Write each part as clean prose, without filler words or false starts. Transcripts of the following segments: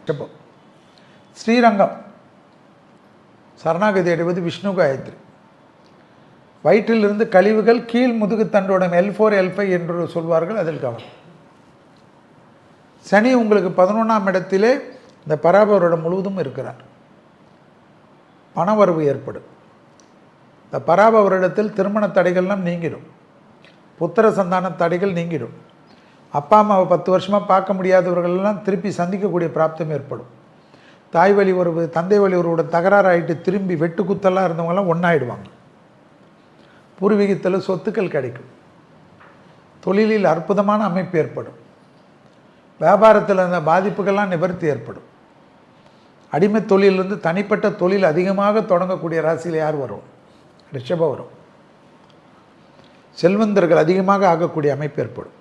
ரிஷபம். ஸ்ரீரங்கம் சரணாகதி அடைவது விஷ்ணு காயத்ரி. வயிற்றிலிருந்து கழிவுகள் கீழ் முதுகு தண்டோடம் L4 L5 என்று சொல்வார்கள், அதில் கவனம். சனி உங்களுக்கு 11ஆம் இடத்திலே இந்த பராபவரிடம் முழுவதும் இருக்கிறார். பணவரவு ஏற்படும். இந்த பராபவரிடத்தில் திருமண தடைகள்லாம் நீங்கிடும். புத்திர சந்தான தடைகள் நீங்கிடும். அப்பா அம்மாவை 10 வருஷமாக பார்க்க முடியாதவர்களெல்லாம் திருப்பி சந்திக்கக்கூடிய பிராப்தம் ஏற்படும். தாய் வழி உறவு தந்தை வழி உறவோட தகராறாயிட்டு திரும்பி வெட்டு குத்தெல்லாம் இருந்தவங்களாம் ஒன்றாயிடுவாங்க. பூர்வீகத்தில் சொத்துக்கள் கிடைக்கும். தொழிலில் அற்புதமான அமைப்பு ஏற்படும். வியாபாரத்தில் அந்த பாதிப்புகள்லாம் நிவர்த்தி ஏற்படும். அடிமை தொழிலிருந்து தனிப்பட்ட தொழில் அதிகமாக தொடங்கக்கூடிய ராசியில் யார் வரும்? ரிஷபம் வரும். செல்வந்தர்கள் அதிகமாக ஆகக்கூடிய அமைப்பு ஏற்படும்.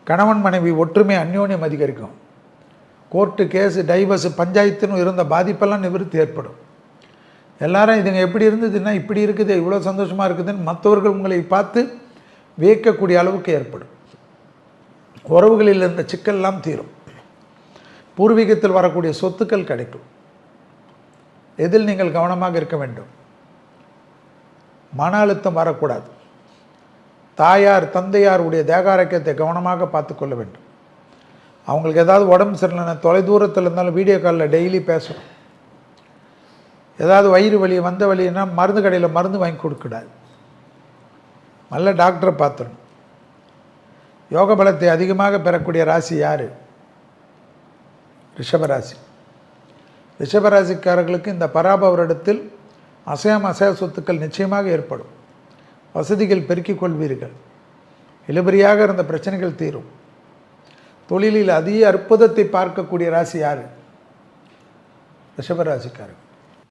கணவன் மனைவி ஒற்றுமை அந்யோன்யம் அதிகரிக்கும். கோர்ட்டு கேஸு டைவர்ஸு பஞ்சாயத்துன்னு இருந்த பாதிப்பெல்லாம் நிவர்த்தி ஏற்படும். எல்லாரும் இதுங்க எப்படி இருந்ததுன்னா இப்படி இருக்குது, இவ்வளோ சந்தோஷமாக இருக்குதுன்னு மற்றவர்கள் உங்களை பார்த்து வியக்கக்கூடிய அளவுக்கு ஏற்படும். உறவுகளில் இருந்த சிக்கல்லாம் தீரும். பூர்வீகத்தில் வரக்கூடிய சொத்துக்கள் கிடைக்கும். எதில் நீங்கள் கவனமாக இருக்க வேண்டும்? மன அழுத்தம் வரக்கூடாது. தாயார் தந்தையாருடைய தேகாரோக்கியத்தை கவனமாக பார்த்து கொள்ள வேண்டும். அவங்களுக்கு ஏதாவது உடம்பு சரியில்லைன்னா தொலைதூரத்தில் இருந்தாலும் வீடியோ காலில் டெய்லி பேசணும். ஏதாவது வயிறு வலி வந்த வலின்னா மருந்து கடையில் மருந்து வாங்கி கொடுக்கூடாது. நல்ல டாக்டரை பார்த்துடணும். யோக பலத்தை அதிகமாக பெறக்கூடிய ராசி யார்? ரிஷபராசி. ரிஷபராசிக்காரர்களுக்கு இந்த பராபவரிடத்தில் அசைய சொத்துக்கள் நிச்சயமாக ஏற்படும். வசதிகள் பெருக்கிக் கொள்வீர்கள். இழுபறியாக இருந்த பிரச்சனைகள் தீரும். தொழிலில் அதிக அற்புதத்தை பார்க்கக்கூடிய ராசி யார்? ரிஷபராசிக்காரர்கள்.